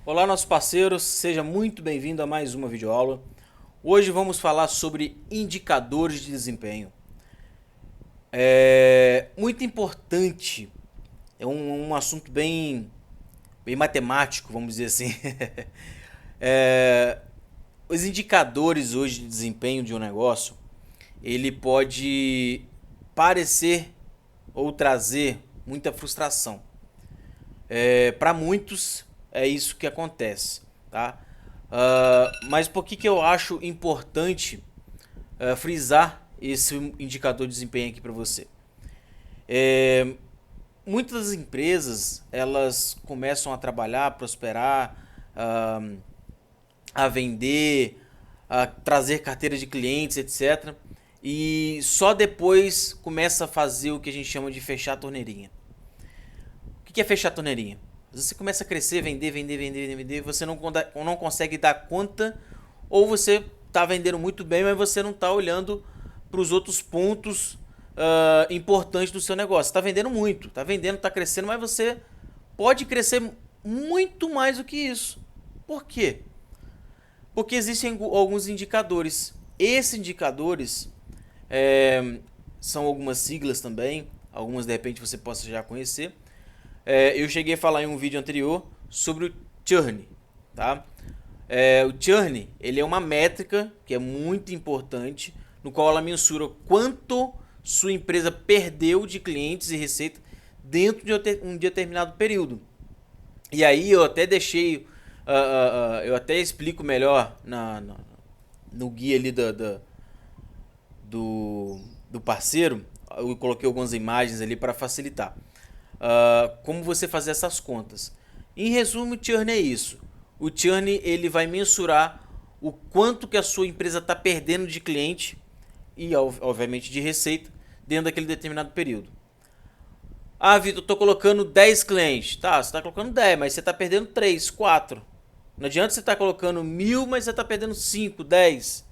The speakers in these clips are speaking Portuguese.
Olá, nossos parceiros, seja muito bem-vindo a mais uma videoaula. Hoje vamos falar sobre indicadores de desempenho. É muito importante, é um assunto bem matemático, vamos dizer assim. É, os indicadores hoje de desempenho de um negócio, ele pode parecer ou trazer muita frustração. Para muitos é isso que acontece, tá? Mas por que eu acho importante frisar esse indicador de desempenho aqui para você? É, Muitas empresas elas começam a trabalhar, a prosperar, uh, a vender, a trazer carteira de clientes, etc. E só depois começa a fazer o que a gente chama de fechar a torneirinha. O que é fechar a torneirinha? Às vezes você começa a crescer, vender, você não consegue dar conta, ou você está vendendo muito bem, mas você não está olhando para os outros pontos importantes do seu negócio. Está vendendo muito, está vendendo, está crescendo, mas você pode crescer muito mais do que isso. Por quê? Porque existem alguns indicadores. Esses indicadores são algumas siglas também, algumas de repente você possa já conhecer. Eu cheguei a falar em um vídeo anterior sobre o churn, tá? O churn ele é uma métrica que é muito importante, no qual ela mensura quanto sua empresa perdeu de clientes e receita dentro de um determinado período. E aí eu até deixei, eu até explico melhor no guia ali do parceiro. Eu coloquei algumas imagens ali para facilitar. Como você fazer essas contas. Em resumo, o churn é isso. O churn ele vai mensurar o quanto que a sua empresa está perdendo de cliente e, obviamente, de receita dentro daquele determinado período. Ah, Vitor, eu estou colocando 10 clientes. Tá, você está colocando 10, mas você está perdendo 3, 4. Não adianta você estar colocando 1.000, mas você está perdendo 5, 10.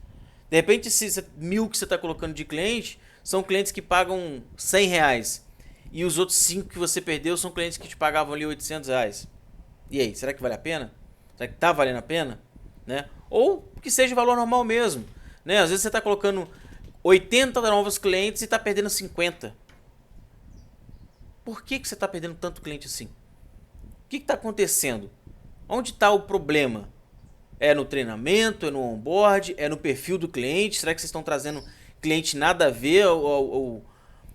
De repente, esses 1.000 que você está colocando de cliente são clientes que pagam R$ 100. E os outros 5 que você perdeu são clientes que te pagavam ali R$ 800. E aí, será que vale a pena? Será que tá valendo a pena? Né? Ou que seja o valor normal mesmo. Né? Às vezes você está colocando 80 novos clientes e está perdendo 50. Por que você está perdendo tanto cliente assim? O que está acontecendo? Onde está o problema? É no treinamento, é no onboard, é no perfil do cliente? Será que vocês estão trazendo cliente nada a ver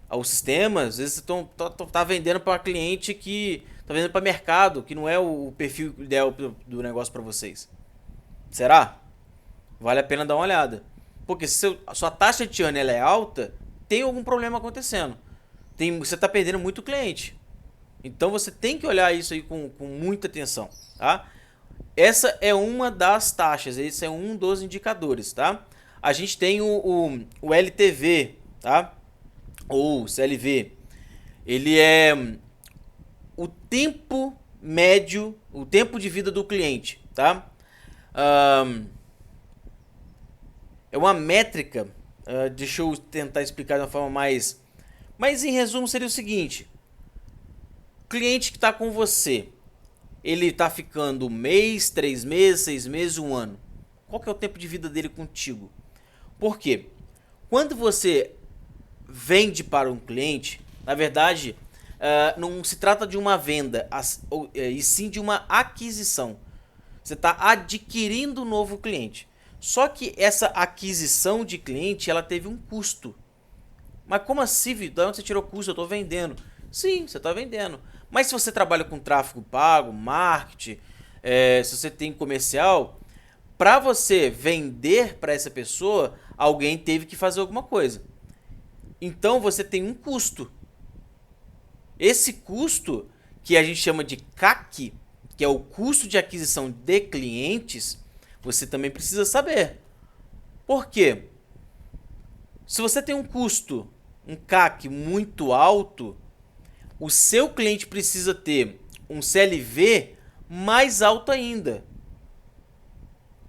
ao sistema? Às vezes você está vendendo para cliente que está vendendo para mercado, que não é o perfil ideal do negócio para vocês. Será? Vale a pena dar uma olhada. Porque se a sua taxa de churn ela é alta, tem algum problema acontecendo. Você está perdendo muito cliente. Então você tem que olhar isso aí com muita atenção, tá? Essa é uma das taxas, esse é um dos indicadores, tá? A gente tem o LTV, tá? Ou CLV. Ele é o tempo médio, o tempo de vida do cliente, tá? É uma métrica, deixa eu tentar explicar de uma forma mais... Mas em resumo seria o seguinte: cliente que está com você, ele está ficando um mês, 3 meses, 6 meses, um ano. Qual que é o tempo de vida dele contigo? Por quê? Quando você vende para um cliente, na verdade, não se trata de uma venda, e sim de uma aquisição. Você está adquirindo um novo cliente. Só que essa aquisição de cliente, ela teve um custo. Mas como assim, Vitor? De onde você tirou custo? Eu estou vendendo. Sim, você está vendendo. Mas se você trabalha com tráfego pago, marketing, se você tem comercial, para você vender para essa pessoa, alguém teve que fazer alguma coisa. Então você tem um custo. Esse custo, que a gente chama de CAC, que é o custo de aquisição de clientes, você também precisa saber. Por quê? Se você tem um custo, um CAC muito alto, o seu cliente precisa ter um CLV mais alto ainda.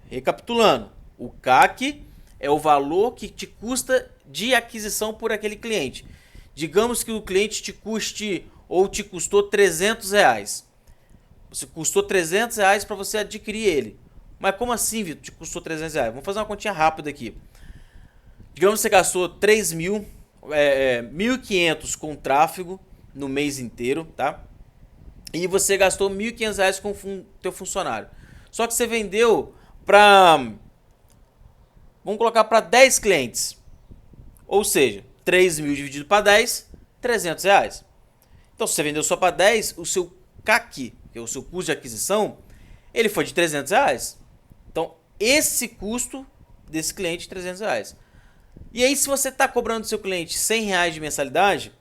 Recapitulando, o CAC é o valor que te custa de aquisição por aquele cliente. Digamos que o cliente te custe ou te custou R$ 300. Você custou R$ 300 para você adquirir ele. Mas como assim, Vitor? Te custou R$ 300? Vamos fazer uma continha rápida aqui. Digamos que você gastou 3 mil, 1.500 com tráfego no mês inteiro, tá? E você gastou R$ 1.500 com o teu funcionário. Só que você vendeu para, vamos colocar para 10 clientes. Ou seja, 3 mil dividido para 10, R$ 300. Então, se você vendeu só para 10, o seu CAC, que é o seu custo de aquisição, ele foi de R$ 300. Então, esse custo desse cliente é R$ 300. E aí, se você está cobrando do seu cliente R$ 100 de mensalidade,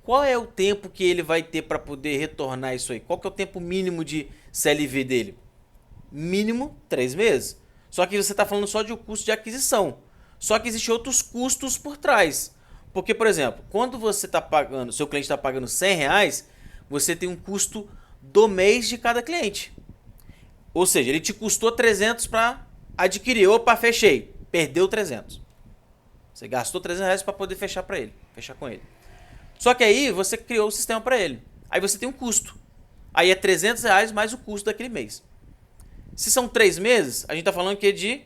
qual é o tempo que ele vai ter para poder retornar isso aí? Qual que é o tempo mínimo de CLV dele? Mínimo 3 meses. Só que você está falando só de um custo de aquisição. Só que existem outros custos por trás. Porque, por exemplo, quando você está pagando, seu cliente está pagando R$ 100, você tem um custo do mês de cada cliente. Ou seja, ele te custou 300 para adquirir. Opa, fechei. Perdeu 300. Você gastou R$ 300 para poder fechar com ele. Só que aí você criou o sistema para ele. Aí você tem um custo. Aí é R$ 300 mais o custo daquele mês. Se são 3 meses, a gente está falando que é de,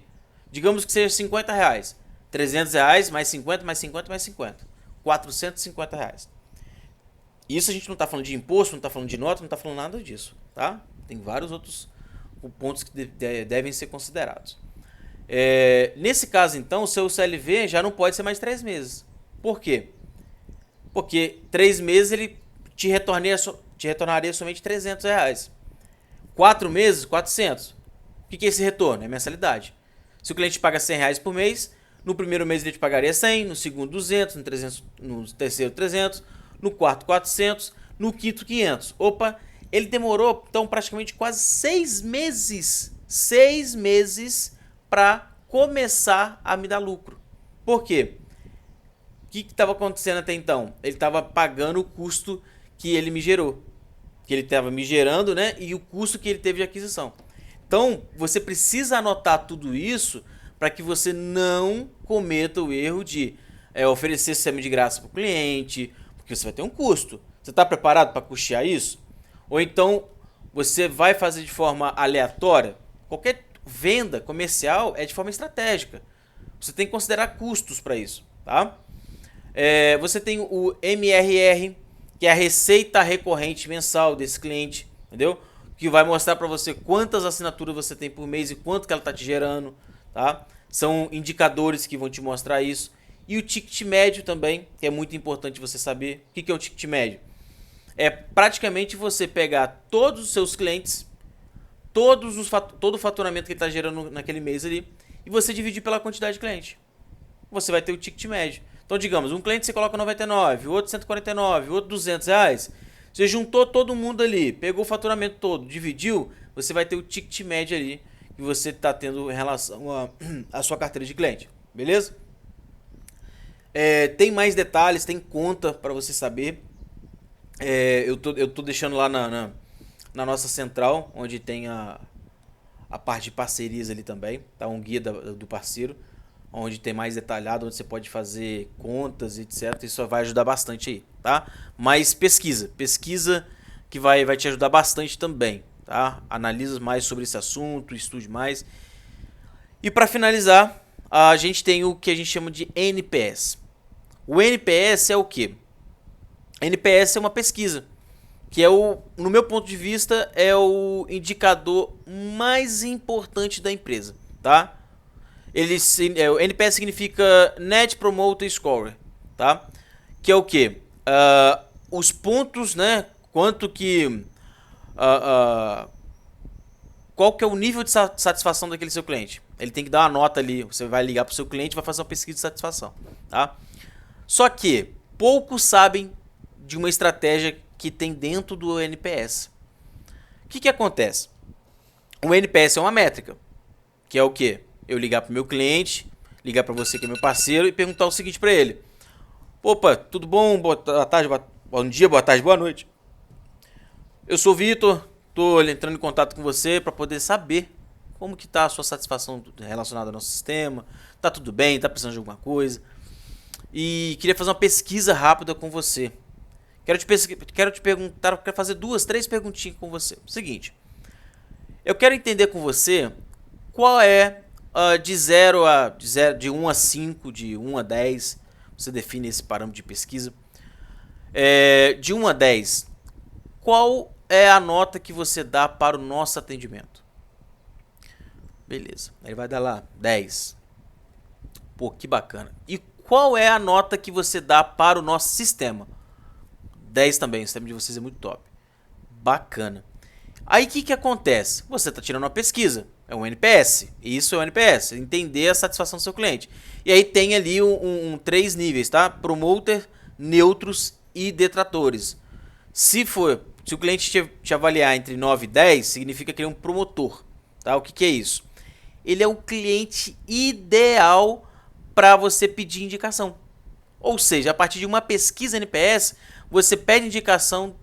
digamos que seja R$ 50. R$ 300 mais 50, mais 50, mais 50. R$ 450. Isso a gente não está falando de imposto, não está falando de nota, não está falando nada disso. Tá? Tem vários outros pontos que devem ser considerados. Nesse caso, então, o seu CLV já não pode ser mais 3 meses. Por quê? Porque 3 meses ele te retornaria somente R$ 300. 4 meses, 400. O que é esse retorno? É mensalidade. Se o cliente paga R$ 100 por mês, no primeiro mês ele te pagaria 100, no segundo 200, no terceiro 300, no quarto 400, no quinto 500. Opa, ele demorou então praticamente quase 6 meses. 6 meses para começar a me dar lucro. Por quê? O que estava acontecendo até então? Ele estava pagando o custo que ele me gerou. Que ele estava me gerando, né? E o custo que ele teve de aquisição. Então, você precisa anotar tudo isso para que você não cometa o erro de oferecer sistema de graça para o cliente, porque você vai ter um custo. Você está preparado para custear isso? Ou então, você vai fazer de forma aleatória? Qualquer venda comercial é de forma estratégica. Você tem que considerar custos para isso, tá? Você tem o MRR, que é a receita recorrente mensal desse cliente, entendeu? Que vai mostrar para você quantas assinaturas você tem por mês e quanto que ela está te gerando, tá? São indicadores que vão te mostrar isso. E o ticket médio também, que é muito importante você saber. O que é o ticket médio? É praticamente você pegar todos os seus clientes, todo o faturamento que ele está gerando naquele mês ali, e você dividir pela quantidade de cliente. Você vai ter o ticket médio. Então, digamos, um cliente você coloca 99, o outro 149, o outro R$ 200. Você juntou todo mundo ali, pegou o faturamento todo, dividiu, você vai ter o ticket médio ali que você está tendo em relação à sua carteira de cliente. Beleza? Tem mais detalhes, tem conta para você saber. Eu tô deixando lá na nossa central, onde tem a parte de parcerias ali também, tá? Um guia do parceiro, onde tem mais detalhado, onde você pode fazer contas, etc. Isso vai ajudar bastante aí, tá? Mas pesquisa que vai te ajudar bastante também, tá? Analisa mais sobre esse assunto, estude mais. E para finalizar, a gente tem o que a gente chama de NPS. O NPS é o quê? NPS é uma pesquisa, que no meu ponto de vista, é o indicador mais importante da empresa, tá? O NPS significa Net Promoter Score, tá? Que é o quê? Os pontos, né? Quanto que... qual que é o nível de satisfação daquele seu cliente? Ele tem que dar uma nota ali. Você vai ligar para o seu cliente e vai fazer uma pesquisa de satisfação, tá? Só que poucos sabem de uma estratégia que tem dentro do NPS. O que acontece? O NPS é uma métrica, que é o quê? Eu ligar para o meu cliente, ligar para você que é meu parceiro e perguntar o seguinte para ele. Opa, tudo bom? Boa tarde, bom dia, boa tarde, boa noite. Eu sou o Vitor, estou entrando em contato com você para poder saber como que está a sua satisfação relacionada ao nosso sistema. Tá tudo bem? Tá precisando de alguma coisa? E queria fazer uma pesquisa rápida com você. Quero te perguntar, quero fazer 2, 3 perguntinhas com você. Seguinte, eu quero entender com você qual é de 1 a 5, de 1 a 10, você define esse parâmetro de pesquisa. De 1 a 10, qual é a nota que você dá para o nosso atendimento? Beleza, ele vai dar lá 10. Pô, que bacana. E qual é a nota que você dá para o nosso sistema? 10 também, o sistema de vocês é muito top. Bacana. Aí o que acontece? Você está tirando uma pesquisa, é um NPS. Isso é um NPS, entender a satisfação do seu cliente. E aí tem ali 3 níveis, tá? Promoter, neutros e detratores. Se o cliente te avaliar entre 9 e 10, significa que ele é um promotor. Tá? O que é isso? Ele é o cliente ideal para você pedir indicação. Ou seja, a partir de uma pesquisa NPS, você pede indicação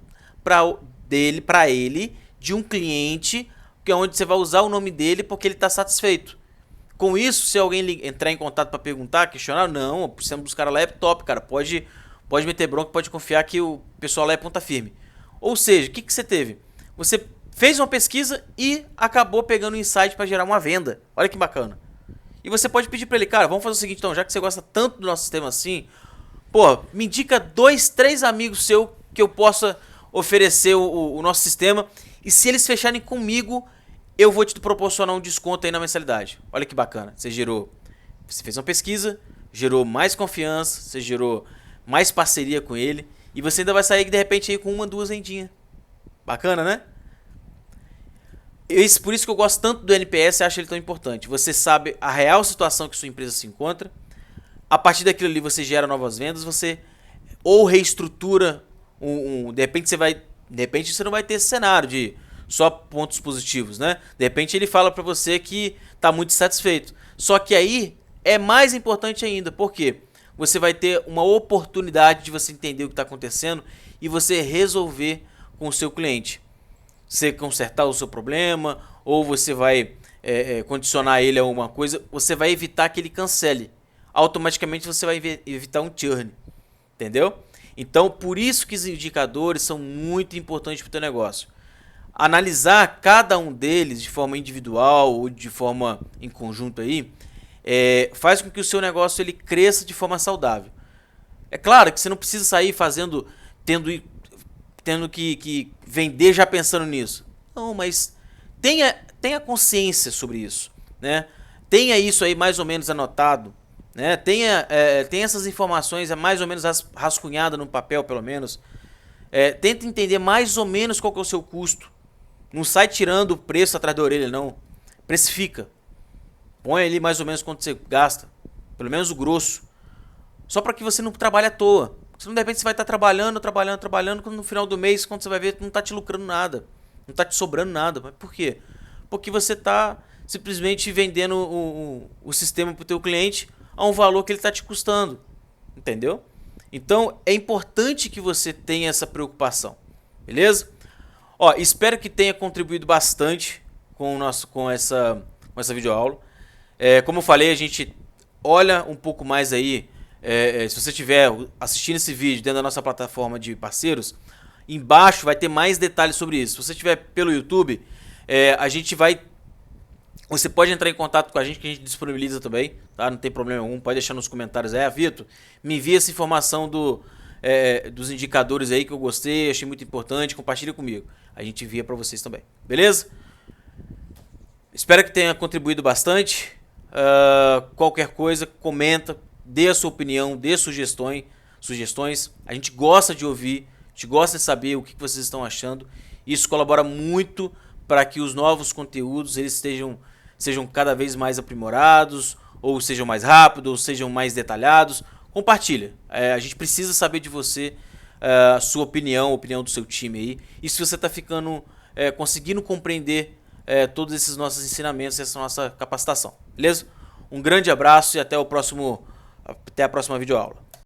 para ele de um cliente, que é onde você vai usar o nome dele porque ele está satisfeito. Com isso, se alguém entrar em contato para perguntar, questionar, não, o sistema dos caras lá é top, cara, pode meter bronca, pode confiar que o pessoal lá é ponta firme. Ou seja, o que você teve? Você fez uma pesquisa e acabou pegando um insight para gerar uma venda. Olha que bacana. E você pode pedir para ele, cara, vamos fazer o seguinte então, já que você gosta tanto do nosso sistema assim, pô, me indica 2, 3 amigos seus que eu possa oferecer o nosso sistema. E se eles fecharem comigo, eu vou te proporcionar um desconto aí na mensalidade. Olha que bacana. Você fez uma pesquisa, gerou mais confiança, você gerou mais parceria com ele. E você ainda vai sair de repente aí com 1, 2 vendinhas. Bacana, né? Por isso que eu gosto tanto do NPS e acho ele tão importante. Você sabe a real situação que sua empresa se encontra. A partir daquilo ali você gera novas vendas, você ou reestrutura de repente você não vai ter esse cenário de só pontos positivos, né? De repente ele fala para você que está muito satisfeito. Só que aí é mais importante ainda, porque você vai ter uma oportunidade de você entender o que está acontecendo e você resolver com o seu cliente. Você consertar o seu problema, ou você vai condicionar ele a alguma coisa, você vai evitar que ele cancele. Automaticamente você vai evitar um churn. Entendeu? Então, por isso que os indicadores são muito importantes para o teu negócio. Analisar cada um deles de forma individual ou de forma em conjunto aí, faz com que o seu negócio ele cresça de forma saudável. É claro que você não precisa sair tendo que vender já pensando nisso. Não, mas tenha consciência sobre isso, né? Tenha isso aí mais ou menos anotado, né? Tenha essas informações mais ou menos rascunhadas no papel, pelo menos. Tenta entender mais ou menos qual que é o seu custo. Não sai tirando o preço atrás da orelha, não. Precifica. Põe ali mais ou menos quanto você gasta. Pelo menos o grosso. Só para que você não trabalhe à toa. Senão, de repente, você vai estar trabalhando, quando no final do mês, quando você vai ver, não está te lucrando nada. Não está te sobrando nada. Mas por quê? Porque você está simplesmente vendendo o sistema para o teu cliente a um valor que ele está te custando. Entendeu? Então, é importante que você tenha essa preocupação. Beleza? Ó, espero que tenha contribuído bastante com essa videoaula. Como eu falei, a gente olha um pouco mais aí. Se você estiver assistindo esse vídeo dentro da nossa plataforma de parceiros, embaixo vai ter mais detalhes sobre isso. Se você estiver pelo YouTube, você pode entrar em contato com a gente, que a gente disponibiliza também, tá? Não tem problema algum, pode deixar nos comentários aí, Vitor, me envia essa informação dos indicadores aí que eu gostei, achei muito importante, compartilha comigo. A gente envia para vocês também, beleza? Espero que tenha contribuído bastante. Qualquer coisa, comenta, dê a sua opinião, dê sugestões. A gente gosta de ouvir, a gente gosta de saber o que vocês estão achando. Isso colabora muito para que os novos conteúdos eles sejam cada vez mais aprimorados, ou sejam mais rápidos, ou sejam mais detalhados. Compartilha. A gente precisa saber de você, a sua opinião, a opinião do seu time aí. E se você está conseguindo compreender todos esses nossos ensinamentos, essa nossa capacitação. Beleza? Um grande abraço e até a próxima videoaula.